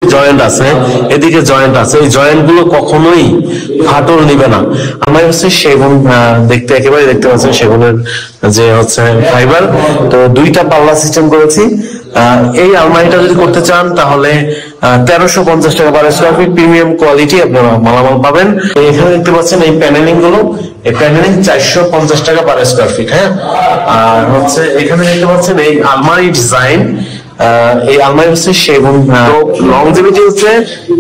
Joint আছে, এদিকে joint আছে, এই জয়েন্ট গুলো কখনোই ফাটল নিবে না। আমার হচ্ছে সেগুন, দেখতে একেবারে দেখতে পাচ্ছেন সেগুনের যে হচ্ছে ফাইবার, তো দুইটা পাল্লা সিস্টেম করেছি। এই আলমারিটা যদি করতে চান তাহলে 1350 টাকা per square feet, premium quality আপনারা মালামাল পাবেন। এখানে দেখতে পাচ্ছেন এই প্যানেলিং গুলো, এই প্যানেলিং 450 টাকা পার স্কয়ার ফিট। হ্যাঁ, আর হচ্ছে এখানে দেখতে পাচ্ছেন এই আলমারি ডিজাইন, এই আলমারি হচ্ছে সেগুন। লংজিভিটি হচ্ছে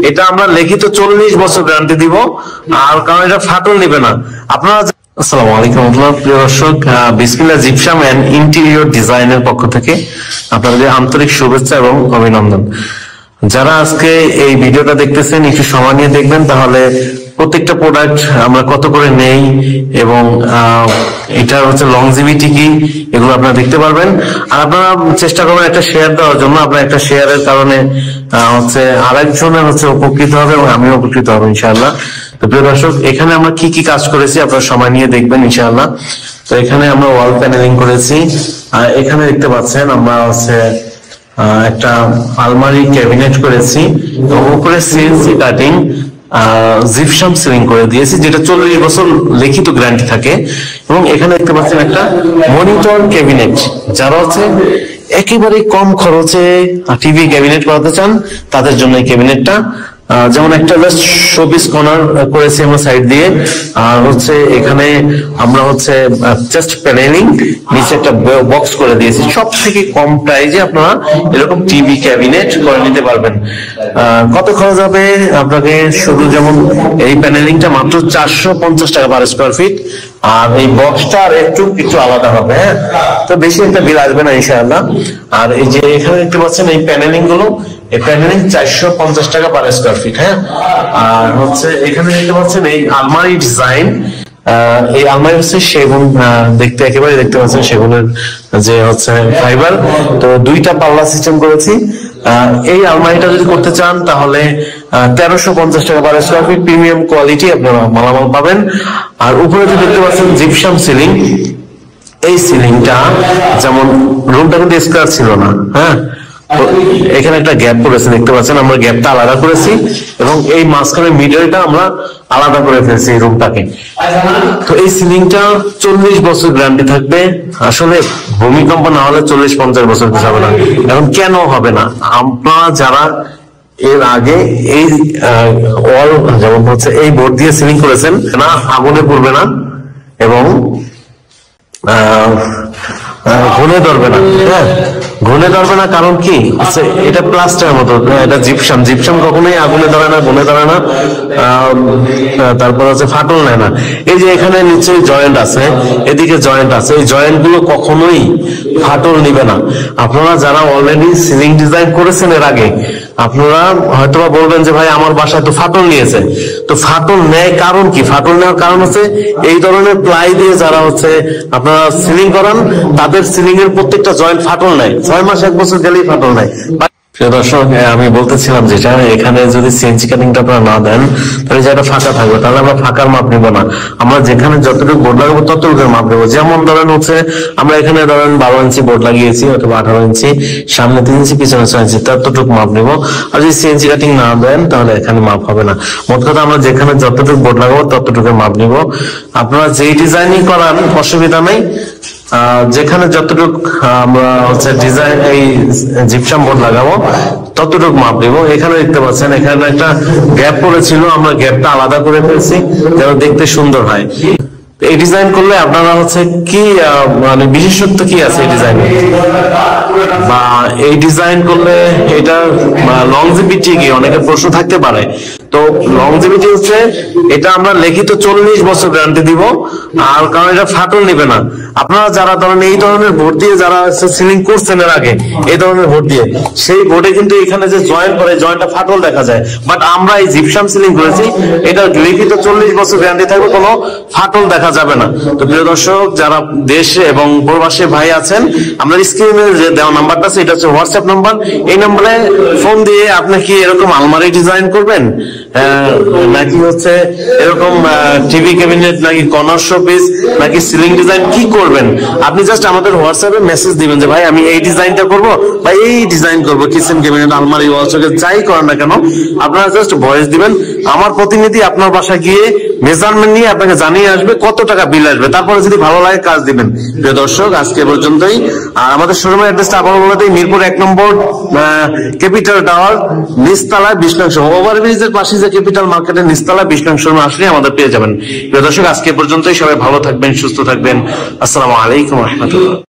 এটা আমরা লিখিত 40 বছর গ্যারান্টি দিব, আর কারণ এটা ফাটল নিবে না। আপনারা আসসালামু আলাইকুম প্রিয় দর্শক, বিসমিল্লাহ জিপসাম এন্ড ইন্টেরিয়র ডিজাইনের পক্ষ থেকে আপনাদের আন্তরিক শুভেচ্ছা এবং অভিনন্দন। যারা আজকে এই ভিডিওটা দেখতেছেন একটু সময় নিয়ে দেখবেন, তাহলে প্রত্যেকটা প্রোডাক্ট আমরা কত করে নেই এবং এটা হচ্ছে লংজিভিটি কি, এগুলো আপনারা দেখতে পারবেন। আর আপনারা চেষ্টা করবেন একটা শেয়ার দেওয়ার জন্য। আপনার একটা শেয়ারের কারণে হচ্ছে আরেকজনের হচ্ছে উপকৃত হবে এবং আমিও উপকৃত হবো ইনশাআল্লাহ। তো প্রিয় দর্শক, এখানে আমরা কি কি কাজ করেছি আপনারা সময় নিয়ে দেখবেন ইনশাআল্লাহ। তো এখানে আমরা ওয়াল প্যানেলিং করেছি, আর এখানে দেখতে পাচ্ছেন আমরা হচ্ছে একটা আলমারি ক্যাবিনেট করেছি এবং উপরে সিএনসি কাটিং জিপসাম সিলিং করে দিয়েছি, যেটা 40 বছর লিখিত গ্যারান্টি থাকে। এবং এখানে দেখতে পাচ্ছেন একটা মনিটর ক্যাবিনেট, যারা হচ্ছে একেবারে কম খরচে টিভি ক্যাবিনেট করাতে চান তাদের জন্য এই ক্যাবিনেটটা। যেমন একটা জাস্ট শোপিস কর্নার করেছি আমরা সাইড দিয়ে, আর হচ্ছে এখানে আমরা হচ্ছে জাস্ট প্যানেলিং, নিচে একটা বক্স করে দিয়েছি। সব থেকে কম প্রাইজে আপনারা এরকম টিভি ক্যাবিনেট করে নিতে পারবেন। কত খরচ হবে আপনাকে? শুধু যেমন এই প্যানেলিংটা মাত্র 450 টাকা পার স্কয়ার ফিট, আর এই বক্সটা আর একটু আলাদা হবে। হ্যাঁ, তো বেশি একটা বিল আসবে না ইনশাআল্লাহ। আর এই যে এখানে দেখতে পাচ্ছেন এই প্যানেলিং গুলো, এই প্যানেলিং 450 টাকা পার স্কয়ার ফিট। হ্যাঁ, আর হচ্ছে এখানে দেখতে পাচ্ছেন এই আলমারি ডিজাইন, এই আলমারি হচ্ছে সেগুন, দেখতে একেবারে দেখতে পাচ্ছেন সেগুনের যে হচ্ছে ফাইবার, তো দুইটা পাল্লা সিস্টেম করেছি। এই আলমারিটা যদি করতে চান তাহলে 1350 টাকা per square feet, premium quality আপনারা মালামাল পাবেন। আর উপরে যে দেখতে পাচ্ছেন জিপসাম সিলিং, এই সিলিংটা যেমন রুমটা কিন্তু স্কয়ার ছিল না। হ্যাঁ, এখানে একটা গ্যাপ করেছে দেখতে পাচ্ছেন, আমরা গ্যাপটা আলাদা করেছি এবং এই মাঝখানে মিডলটা আমরা আলাদা করে ফেলছি এই রুমটাকে। তো এই সিলিংটা 40 বছর গ্যারান্টি থাকবে। আসলে ভূমিকম্প না হলে 40-50 বছর যাবে না। এখন কেন হবে না? আপনারা যারা এর আগে এই ওয়াল যেমন হচ্ছে এই বোর্ড দিয়ে সিলিং করেছেন না, আগুনে পড়বে না এবং ঘুনে ধরবে না। হ্যাঁ, ঘুনে ধরবে না, কারণ কি হচ্ছে এটা প্লাস্টারের মতো, এটা জিপসাম। জিপসাম কখনোই আগুনে ধরে না, ঘুনে ধরে না, তারপর হচ্ছে ফাটল নেয় না। এই যে এখানে নিচে জয়েন্ট আছে, এদিকে জয়েন্ট আছে, এই জয়েন্ট গুলো কখনোই ফাটল নিবে না। আপনারা যারা অলরেডি সিলিং ডিজাইন করেছেন এর আগে, আপনারা হয়তোবা বলবেন যে ভাই আমার বাসায় তো ফাটল নিয়েছে। তো ফাটল নেয় কারণ কি? ফাটল নেওয়ার কারণ হচ্ছে এই ধরনের প্লাই দিয়ে যারা হচ্ছে আপনারা সিলিং করান, তাদের সিলিং এর প্রত্যেকটা জয়েন্ট ফাটল নেয়, 6 মাস 1 বছর গেলেই ফাটল নেয়। প্রিয় দর্শক, আমি বলতেছিলাম যেটা, এখানে যদি সিএনসি কাটিংটা আপনারা না দেন তাহলে যেটা ফাঁকা থাকবে, তাহলে আমরা ফাঁকার মাপ নিব না। আমরা যেখানে যতটুকু বোর্ড লাগাবো ততটুকু মাপ নেবো। যেমন ধরেন হচ্ছে আমরা এখানে ধরেন 12 ইঞ্চি বোর্ড লাগিয়েছি অথবা 18 ইঞ্চি, সামনে 3 ইঞ্চি পিছনে 6 ইঞ্চি, ততটুকু মাপ নেবো। আর যদি সিএনসি কাটিং না দেন তাহলে এখানে মাপ হবে না। মোট কথা আমরা যেখানে যতটুকু বোর্ড লাগাবো ততটুকু মাপ নিব। আপনারা যেই ডিজাইনই করান অসুবিধা নেই, যেখানে যতটুক আমরা হচ্ছে ডিজাইন এই জিপসাম বোর্ড লাগাবো ততটুকু মাপ নেব। এখানে দেখতে পাচ্ছেন এখানে একটা গ্যাপ পড়েছিল, আমরা গ্যাপটা আলাদা করে ফেলছি যেন দেখতে সুন্দর হয়। এই ডিজাইন করলে আপনারা হচ্ছে কি মানে বিশেষত্ব কি আছে এই ডিজাইনে, বা এই ডিজাইন করলে এটা লংজিভিটি কি, অনেকের প্রশ্ন থাকতে পারে। তো লংজিভিটি হচ্ছে এটা আমরা লিখিত 40 বছর গ্যারান্টি দিব, আর কারণ এটা ফাটল নিবে না। আপনারা যারা ধরেন এই ধরনের বোর্ড দিয়ে যারা সিলিং করছেন এর আগে, এই ধরনের বোর্ড দিয়ে, সেই বোর্ডে কিন্তু এখানে যে জয়েন্ট করে জয়েন্টটা ফাটল দেখা যায়। বাট আমরা এই জিপসাম সিলিং করেছি, এটা লিখিত 40 বছর গ্যারান্টি থাকবে, কোনো ফাটল দেখা যাবে না। তো প্রিয় দর্শক, যারা দেশে এবং প্রবাসী ভাই আছেন, আমরা স্ক্রিনে যে দেওয়া নাম্বারটা আছে, এটা হচ্ছে হোয়াটসঅ্যাপ নাম্বার। এই নাম্বারে ফোন দিয়ে আপনি কি এরকম আলমারি ডিজাইন করবেন নাকি হচ্ছে এরকম টিভি ক্যাবিনেট, নাকি কর্নার শোপিস, নাকি সিলিং ডিজাইন, কি করবেন আপনি জাস্ট আমাদের হোয়াটসঅ্যাপে মেসেজ দিবেন যে ভাই আমি এই ডিজাইনটা করব বা এই ডিজাইন করব, কিচেন ক্যাবিনেট, আলমারি, ওয়াল শোকেস, যাই করেন না কেন আপনারা জাস্ট ভয়েস দিবেন। আমার প্রতিনিধি আপনার বাসায় গিয়ে মেজারমেন্ট নিয়ে আপনাকে জানিয়ে আসবে কত টাকা বিল আসবে, তারপরে যদি ভালো লাগে কাজ দিবেন। প্রিয় দর্শক, আজকে পর্যন্তই। আর আমাদের শোরুমের অ্যাড্রেসটা আবার বলে দিই, মিরপুর 1 নম্বর ক্যাপিটাল টাওয়ার, নিচতলায় 20 নং শোরুম, ওভারব্রিজের পাশে যে ক্যাপিটাল মার্কেটের নিচতলায় 20 নং শোরুমে আসলে আমাদের পেয়ে যাবেন। প্রিয় দর্শক, আজকে পর্যন্তই। সবাই ভালো থাকবেন, সুস্থ থাকবেন। আসসালামু আলাইকুম ওয়া রাহমাতুল্লাহ।